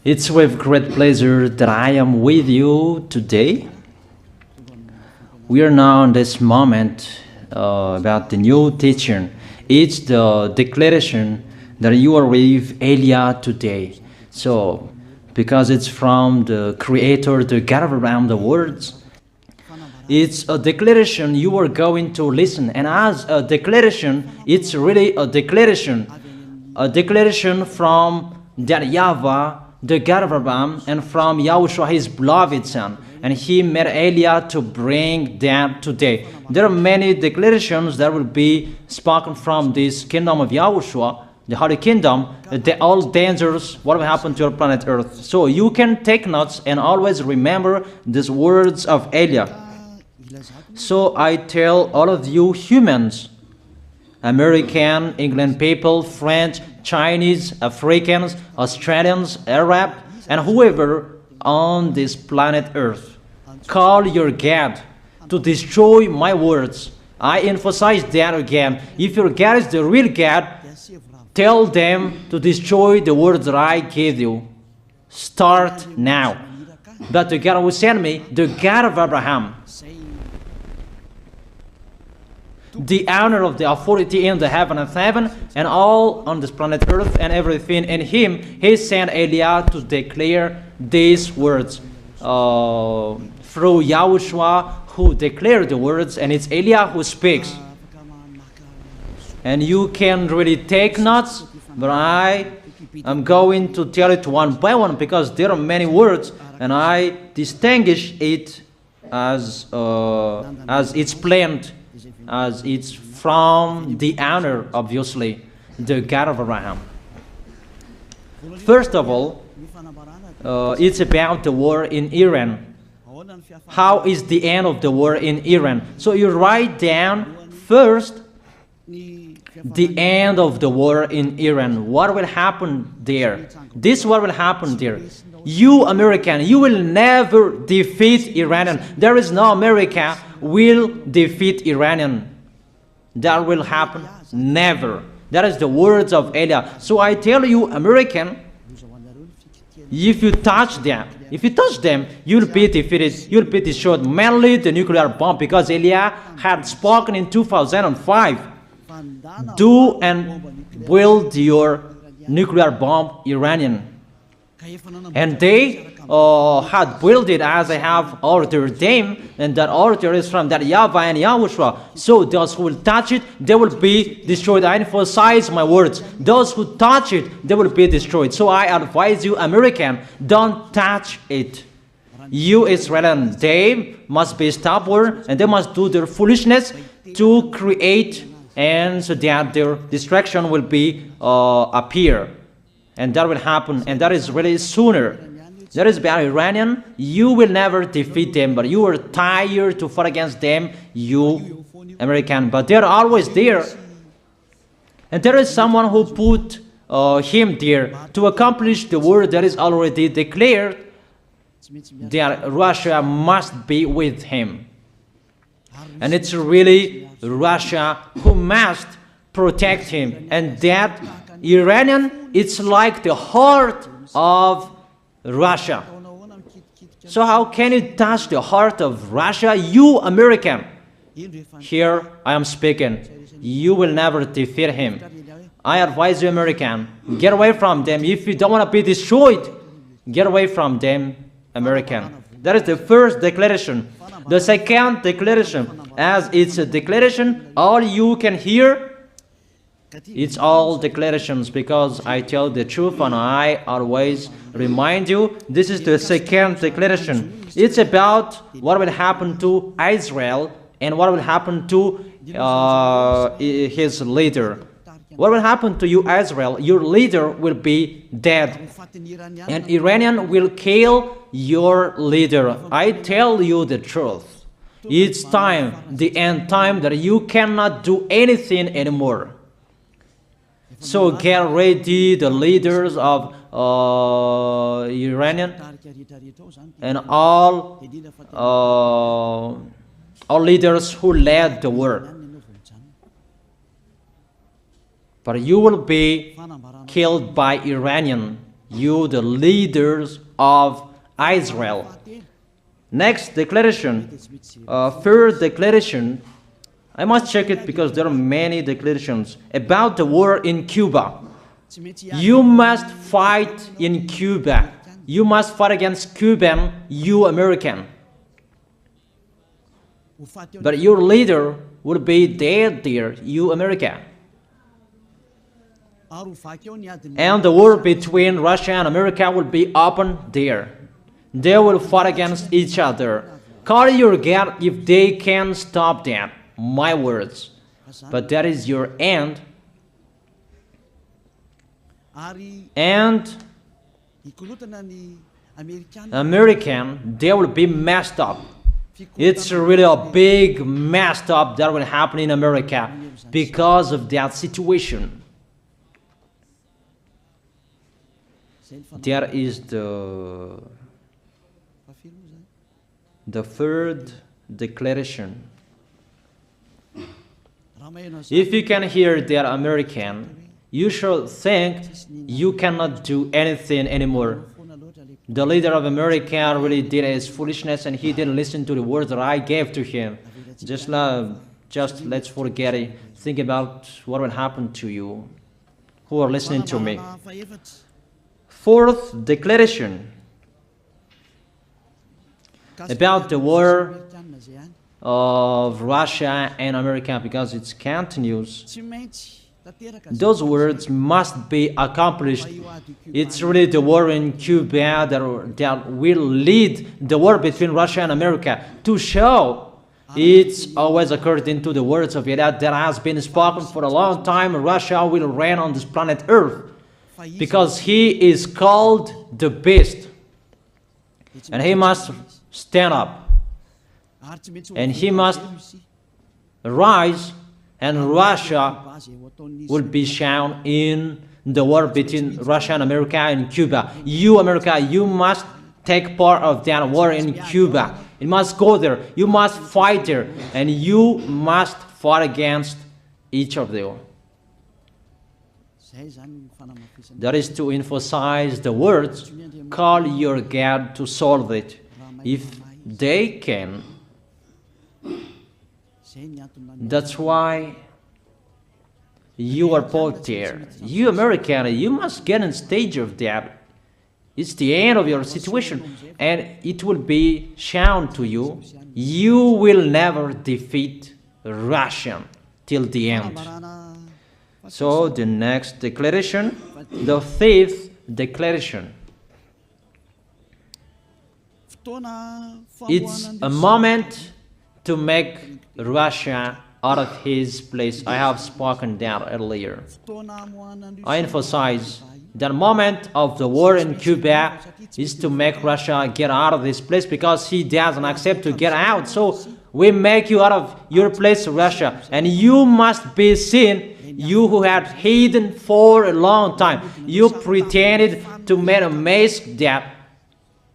It's with great pleasure that I am with you today. We are now in this moment about the new teaching. It's the declaration that you are with Elia today. So, because it's from the Creator, the God around the words, it's a declaration you are going to listen. And as a declaration, it's really a declaration from that YAHVAH, the God of Abraham, and from YAHOSHUAH, his beloved son. And he made Elia to bring them today. There are many declarations that will be spoken from this kingdom of YAHOSHUAH, the Holy Kingdom, all dangers, what will happen to your planet Earth. So you can take notes and always remember these words of Elia. So I tell all of you humans, American, England people, French, Chinese, Africans, Australians, Arab, and whoever on this planet Earth, call your God to destroy my words. I emphasize that again. If your God is the real God, tell them to destroy the words that I gave you. Start now. But the God who sent me, the God of Abraham, the honor of the authority in the heaven of heaven and all on this planet Earth and everything in him, he sent Elia to declare these words through YAHOSHUAH, who declared the words, and it's Elia who speaks. And you can really take notes, but I am going to tell it one by one because there are many words, and I distinguish it as it's planned, as it's from the honor, obviously, the God of Abraham. First of all, it's about the war in Iran. How is the end of the war in Iran? So you write down first the end of the war in Iran. What will happen there? This is what will happen there. You American, you will never defeat Iranian. There is no America will defeat Iranian. That will happen never. That is the words of Elia. So I tell you, American, if you touch them, you'll be defeated, you'll be destroyed. Mainly the nuclear bomb, because Elia had spoken in 2005. Do and build your nuclear bomb, Iranian. And they had built it as I have ordered them, and that order is from that YAHVAH and YAHOSHUAH. So those who will touch it, they will be destroyed. I emphasize my words. Those who touch it, they will be destroyed. So I advise you, American, don't touch it. You Israelis, they must be stubborn, and they must do their foolishness to create, and so that their destruction will be appear. And that will happen, and that is really sooner. That is about Iranian. You will never defeat them, but you are tired to fight against them, you American. But they're always there. And there is someone who put him there to accomplish the word that is already declared, that Russia must be with him. And it's really Russia who must protect him. And that Iranian, it's like the heart of Russia. So how can you touch the heart of Russia, you American? Here I am speaking. You will never defeat him. I advise you, American, get away from them. If you don't want to be destroyed, get away from them, American. That is the first declaration. The second declaration, as it's a declaration, all you can hear, it's all declarations, because I tell the truth and I always remind you, this is the second declaration. It's about what will happen to Israel and what will happen to his leader. What will happen to you, Israel? Your leader will be dead, and Iranian will kill your leader. I tell you the truth. It's time, the end time, that you cannot do anything anymore. So get ready, the leaders of Iranian and all leaders who led the war. But you will be killed by Iranian. you the leaders of Israel. Next declaration, third declaration, I must check it because there are many declarations about the war in Cuba. You must fight in Cuba. You must fight against Cuban, you American. But your leader will be dead there, you America. And the war between Russia and America will be open there. They will fight against each other. Call your God if they can stop that. My words. But that is your end. And American, they will be messed up. It's really a big messed up that will happen in America because of that situation. That is the third declaration. If you can hear that American, you should think you cannot do anything anymore. The leader of America really did his foolishness and he didn't listen to the words that I gave to him. Just let's forget it. Think about what will happen to you who are listening to me. Fourth declaration about the war of Russia and America, because it continues. Those words must be accomplished. It's really the war in Cuba that will lead the war between Russia and America to show it's always according to the words of YAH that has been spoken for a long time. Russia will reign on this planet Earth because he is called the beast and he must stand up and he must rise, and Russia will be shown in the war between Russia and America and Cuba. You, America, you must take part of that war in Cuba. You must go there. You must fight there. And you must fight against each of them. That is to emphasize the words, call your God to solve it. If they can, that's why you are put there. You American, you must get in stage of that. It's the end of your situation, and it will be shown to you. You will never defeat Russia till the end. So the next declaration, the fifth declaration. It's a moment to make Russia out of his place. I have spoken that earlier. I emphasize the moment of the war in Cuba is to make Russia get out of this place because he doesn't accept to get out. So we make you out of your place, Russia, and you must be seen. You who had hidden for a long time, you pretended to make a mask that,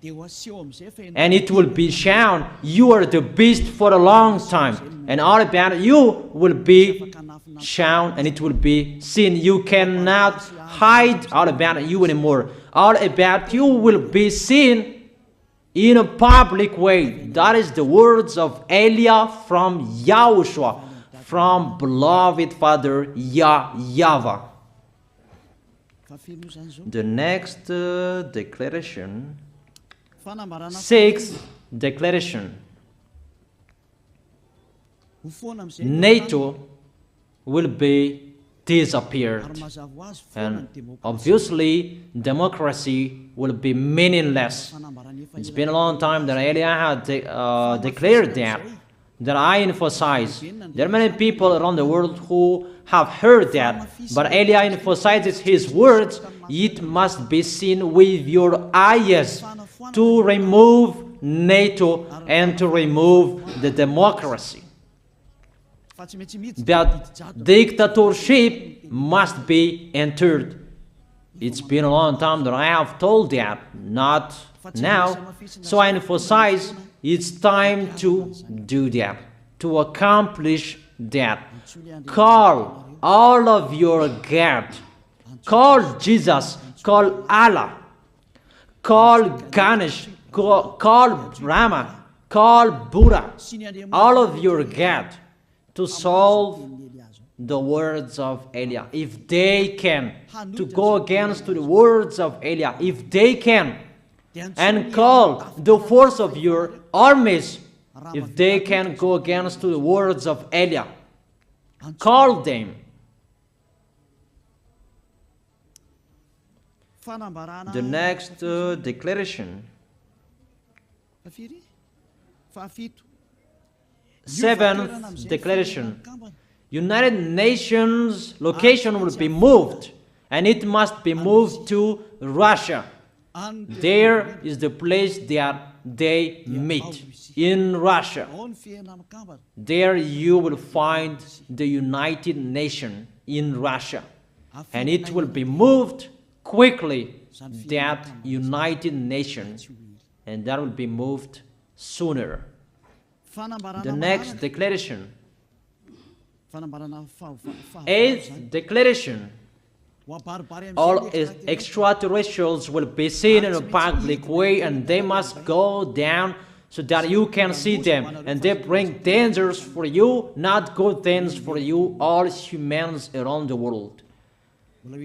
and it will be shown you are the beast for a long time, and all about you will be shown and it will be seen. You cannot hide all about you anymore. All about you will be seen in a public way. That is the words of Elia from YAHOSHUAH, from beloved Father YAHVAH. The next declaration, sixth declaration. NATO will be disappeared, and obviously democracy will be meaningless. It's been a long time that Elia had declared that I emphasize. There are many people around the world who have heard that, but Elia emphasizes his words. It must be seen with your eyes to remove NATO and to remove the democracy. That dictatorship must be entered. It's been a long time that I have told that, not now. So I emphasize it's time to do that, to accomplish that. Call all of your God. Call Jesus. Call Allah. call Ganesh, call Brahma, call Buddha, all of your God, to solve the words of Eliah. If they can, to go against the words of Eliah, if they can, and call the force of your armies, if they can go against the words of Eliah, call them. The next declaration, seventh declaration, United Nations location will be moved, and it must be moved to Russia. There is the place that they meet, in Russia. There you will find the United Nations in Russia, and it will be moved quickly, that United Nations, and that will be moved sooner. The next declaration, eighth declaration, all extraterrestrials will be seen in a public way, and they must go down so that you can see them, and they bring dangers for you, not good things for you, all humans around the world.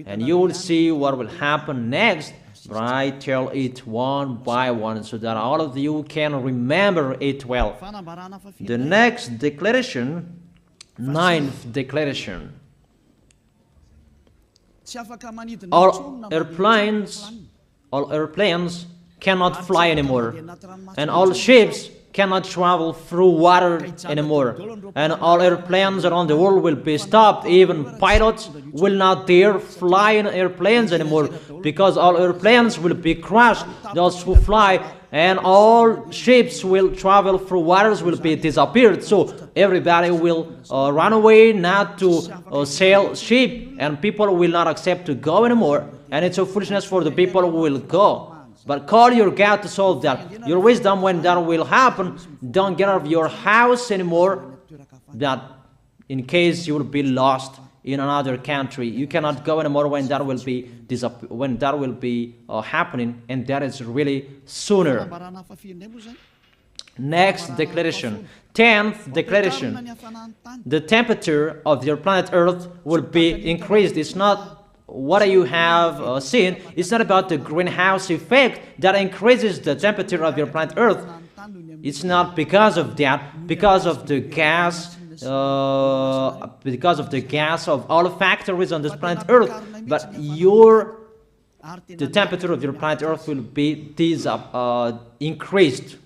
And you will see what will happen next, but I tell it one by one so that all of you can remember it well. The next declaration, ninth declaration, all airplanes cannot fly anymore, and all ships cannot travel through water anymore, and all airplanes around the world will be stopped. Even pilots will not dare fly in airplanes anymore, because all airplanes will be crushed, those who fly, and all ships will travel through waters will be disappeared. So everybody will run away not to sail ship, and people will not accept to go anymore, and it's a foolishness for the people who will go. But call your God to solve that. Your wisdom when that will happen. Don't get out of your house anymore, that in case you will be lost in another country. You cannot go anymore when that will be happening, and that is really sooner. Next declaration, 10th declaration, the temperature of your planet Earth will be increased. It's not what you have seen. It's not about the greenhouse effect that increases the temperature of your planet Earth. It's not because of that, because of the gas, of all factories on this planet Earth. But the temperature of your planet Earth will be increased,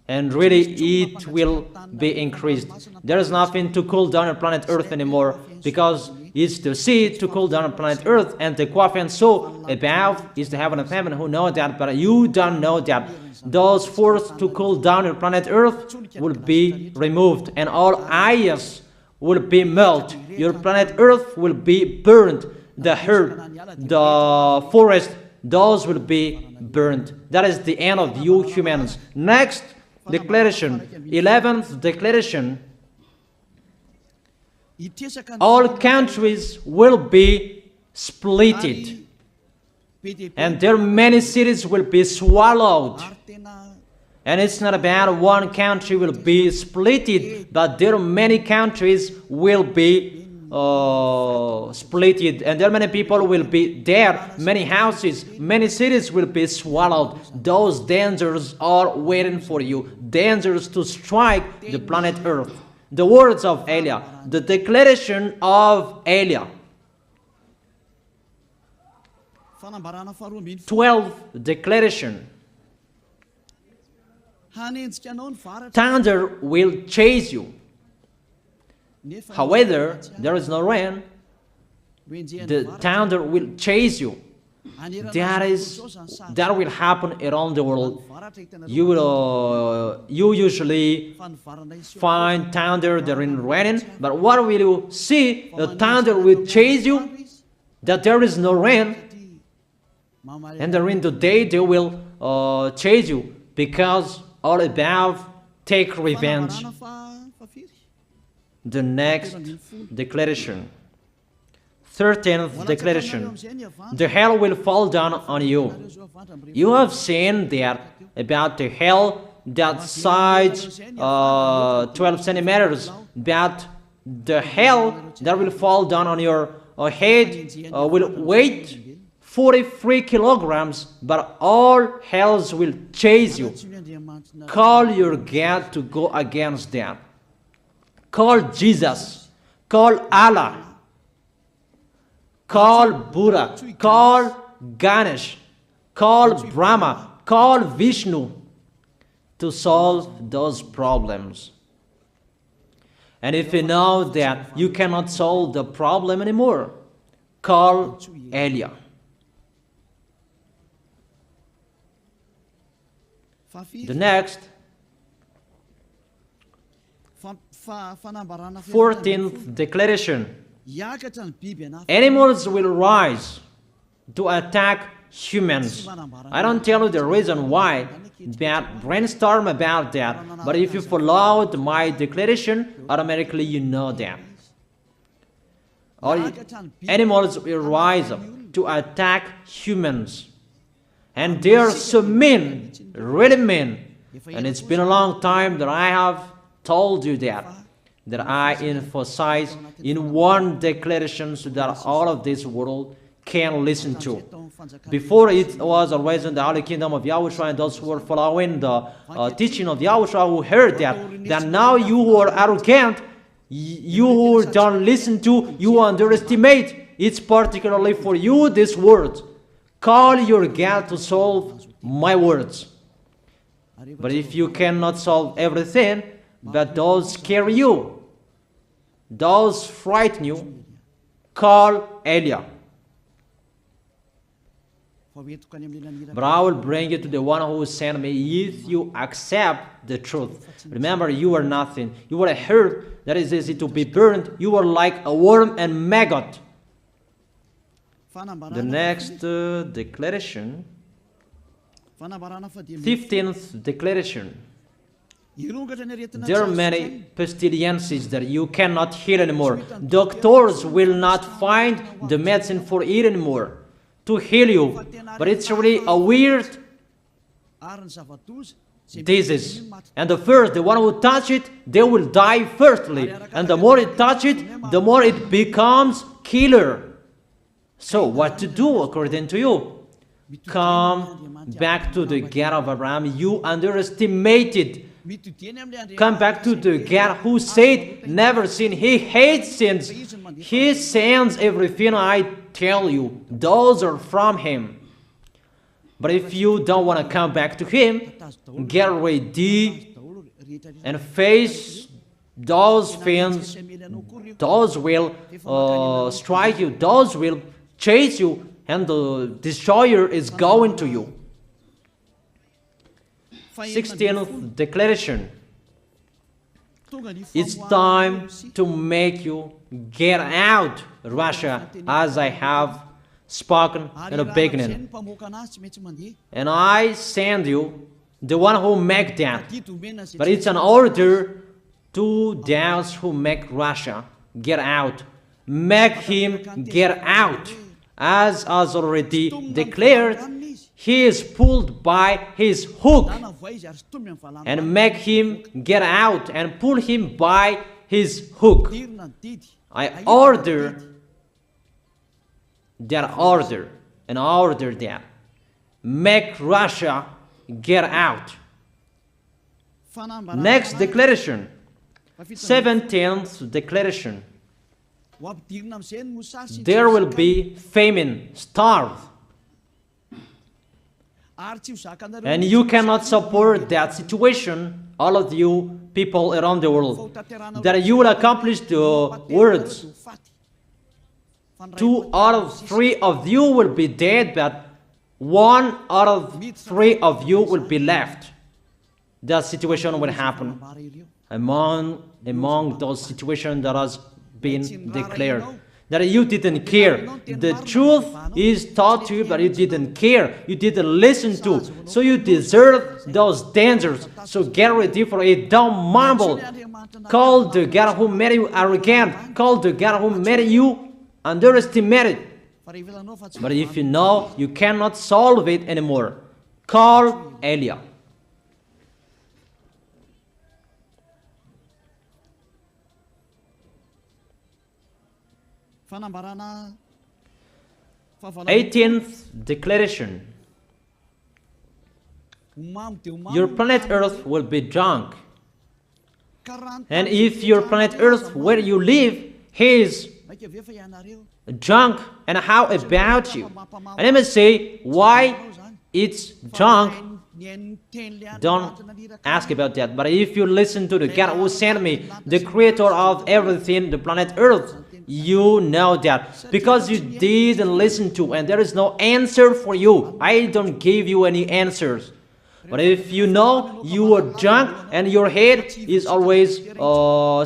and really it will be increased. There is nothing to cool down your planet Earth anymore, because it's the sea to cool down on planet Earth, and the Quafian soul above is the heaven of heaven. Who know that? But you don't know that. Those forces to cool down your planet Earth will be removed, and all ice will be melted. Your planet Earth will be burned. The earth, the forest, those will be burned. That is the end of you humans. Next declaration, 11th declaration, all countries will be splitted, and their many cities will be swallowed. And it's not about one country will be splitted, but there are many countries will be splitted, and there are many people will be there, many houses, many cities will be swallowed. Those dangers are waiting for you, dangers to strike the planet Earth. The words of Eliah, the declaration of Eliah. 12th declaration. Thunder will chase you. However, there is no rain. The thunder will chase you. That will happen around the world. You usually find thunder during raining, but what will you see? The thunder will chase you, that there is no rain, and during the day they will chase you, because all above take revenge. The next declaration, 13th declaration. The hell will fall down on you. You have seen that about the hell that size 12 centimeters, but the hell that will fall down on your head will weigh 43 kilograms, but all hells will chase you. Call your God to go against them. Call Jesus. Call Allah. Call Buddha. Call Ganesh. Call Brahma. Call Vishnu to solve those problems. And if you know that you cannot solve the problem anymore, call YAH. The next, 14th declaration. Animals will rise to attack humans. I don't tell you the reason why, but brainstorm about that. But if you followed my declaration, automatically you know that. All animals will rise up to attack humans. And they are so mean, really mean. And it's been a long time that I have told you that I emphasize in one declaration so that all of this world can listen to. Before it was always in the Holy Kingdom of YAHOSHUAH, and those who were following the teaching of YAHOSHUAH who heard that now you who are arrogant, you who don't listen to, you underestimate. It's particularly for you, this word. Call your God to solve my words. But if you cannot solve everything, but those scare you, those frighten you, call YAH. But I will bring you to the one who sent me if you accept the truth. Remember, you are nothing. You are a herb that is easy to be burned. You are like a worm and maggot. The next declaration, 15th declaration. There are many pestilences that you cannot heal anymore. Doctors will not find the medicine for it anymore to heal you. But it's really a weird disease. And the one who touch it, they will die firstly. And the more it touch it, the more it becomes killer. So what to do according to you? Come back to the God of Abraham. You underestimated. Come back to the God who said, never sin. He hates sins. He sends everything I tell you. Those are from Him. But if you don't want to come back to Him, get ready and face those things. Those will strike you. Those will chase you, and the destroyer is going to you. 16th declaration. It's time to make you get out, Russia, as I have spoken in the beginning. And I send you the one who make that. But it's an order to those who make Russia get out. Make him get out. As already declared, he is pulled by his hook, and make him get out and pull him by his hook. I order that order and order that. Make Russia get out. Next declaration, 17th declaration. There will be famine, starve. And you cannot support that situation, all of you people around the world, that you will accomplish the words. 2 out of 3 of you will be dead, but 1 out of 3 of you will be left. That situation will happen among those situations that has been declared. That you didn't care. The truth is taught to you, but you didn't care. You didn't listen to. So you deserve those dangers. So get ready for it. Don't mumble. Call the God who made you arrogant. Call the God who made you underestimate it. But if you know you cannot solve it anymore, call Eliah. Eighteenth declaration. Your planet Earth will be drunk. And if your planet Earth where you live is drunk, and how about you? And let me say why it's drunk. Don't ask about that. But if you listen to the God who sent me, the creator of everything, the planet Earth, you know that. Because you didn't listen to, and there is no answer for you. I don't give you any answers. But if you know you are drunk and your head is always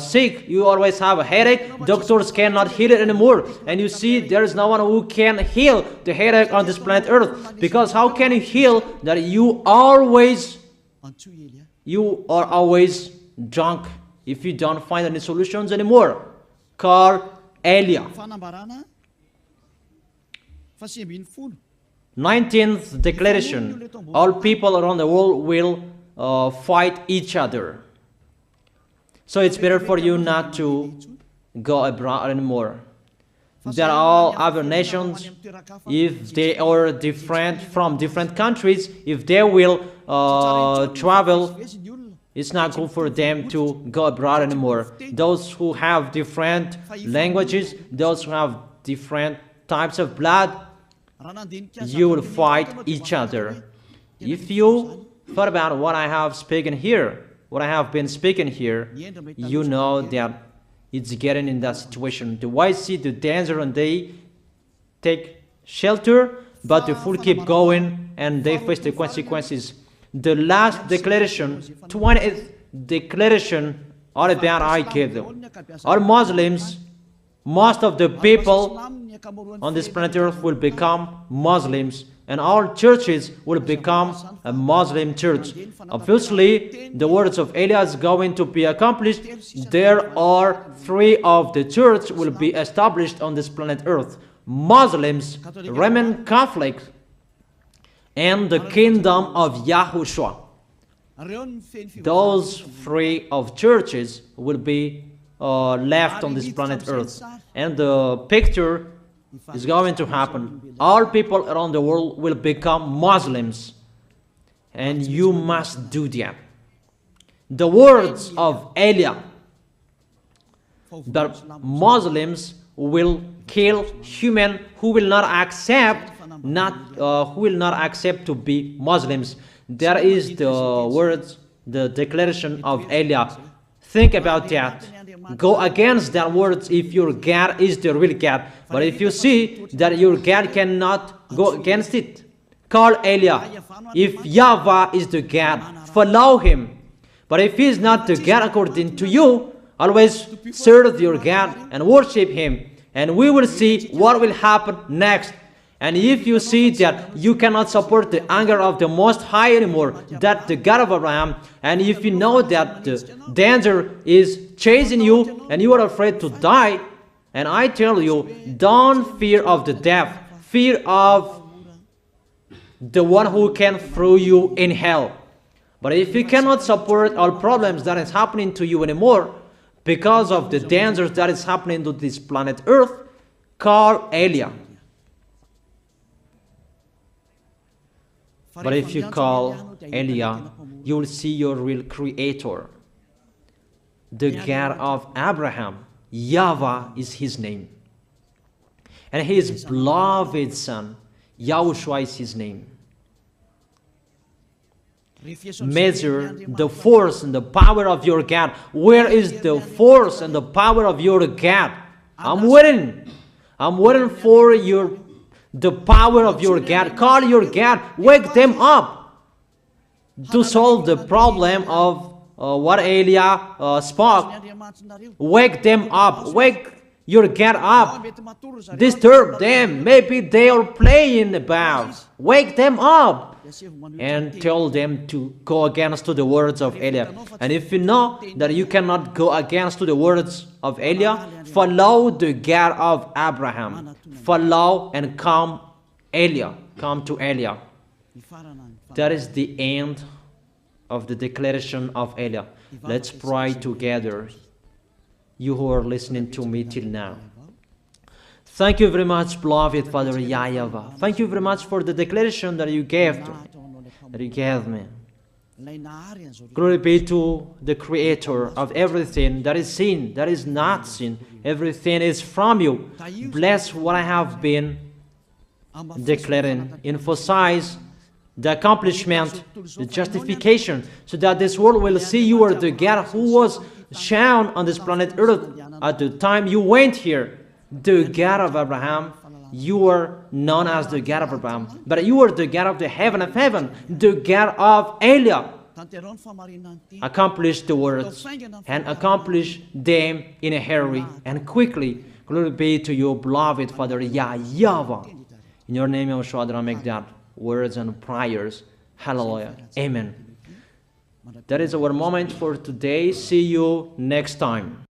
sick, you always have a headache, doctors cannot heal it anymore. And you see there is no one who can heal the headache on this planet Earth. Because how can you heal that you are always drunk if you don't find any solutions anymore? Call Eliah. 19th declaration. All people around the world will fight each other. So it's better for you not to go abroad anymore. There are all other nations, if they are different from different countries, if they will travel, it's not good for them to go abroad anymore. Those who have different languages, those who have different types of blood, you will fight each other. If you thought about what I have spoken here, what I have been speaking here, you know that it's getting in that situation. The wise see the danger and they take shelter, but the fool keep going and they face the consequences. The last declaration, 20th declaration, all about I gave them. All Muslims, most of the people on this planet Earth will become Muslims, and all churches will become a Muslim church. Obviously, the words of Eliah is going to be accomplished. There are 3 of the church will be established on this planet Earth: Muslims, Roman Catholics, and the kingdom of YAHOSHUAH. Those 3 of churches will be left on this planet Earth, and the picture is going to happen. All people around the world will become Muslims, and you must do that. The words of Eliah, that Muslims will kill human who will not accept to be Muslims. That is the words, the declaration of Eliah. Think about that. Go against that words if your God is the real God. But if you see that your God cannot go against it, call Eliah. If YAHVAH is the God, follow him. But if he is not the God according to you, always serve your God and worship him. And we will see what will happen next. And if you see that you cannot support the anger of the Most High anymore, that the God of Abraham, and if you know that the danger is chasing you and you are afraid to die, and I tell you, don't fear of the death, fear of the one who can throw you in hell. But if you cannot support all problems that is happening to you anymore, because of the dangers that is happening to this planet Earth, call Eliah. But if you call Eliah, you will see your real creator, the God of Abraham. YAHVAH is his name. And his beloved son, YAHOSHUAH is his name. Measure the force and the power of your God. Where is the force and the power of your God? I'm waiting. I'm waiting for the power of your God. Call your God. Wake them up to solve the problem of what Eliah spoke. Wake them up. Wake your God up. Disturb them. Maybe they are playing about. Wake them up. and tell them to go against to the words of Eliah. And if you know that you cannot go against to the words of Eliah, follow the God of Abraham. Follow and come to Eliah. That is the end of the declaration of Eliah. Let's pray together, you who are listening to me till now. Thank you very much, beloved Father YAHVAH. Thank you very much for the declaration that you gave me. Glory be to the Creator of everything that is seen, that is not seen. Everything is from you. Bless what I have been declaring. Emphasize the accomplishment, the justification, so that this world will see you are the God who was shown on this planet Earth at the time you went here. The God of Abraham, you are known as the God of Abraham, but you are the God of the heaven of heaven, the God of Eliah. Accomplish the words and accomplish them in a hurry and quickly. Glory be to you, beloved Father YAHVAH. In your name, YAHOSHUAH, I make that words and prayers. Hallelujah. Amen. That is our moment for today. See you next time.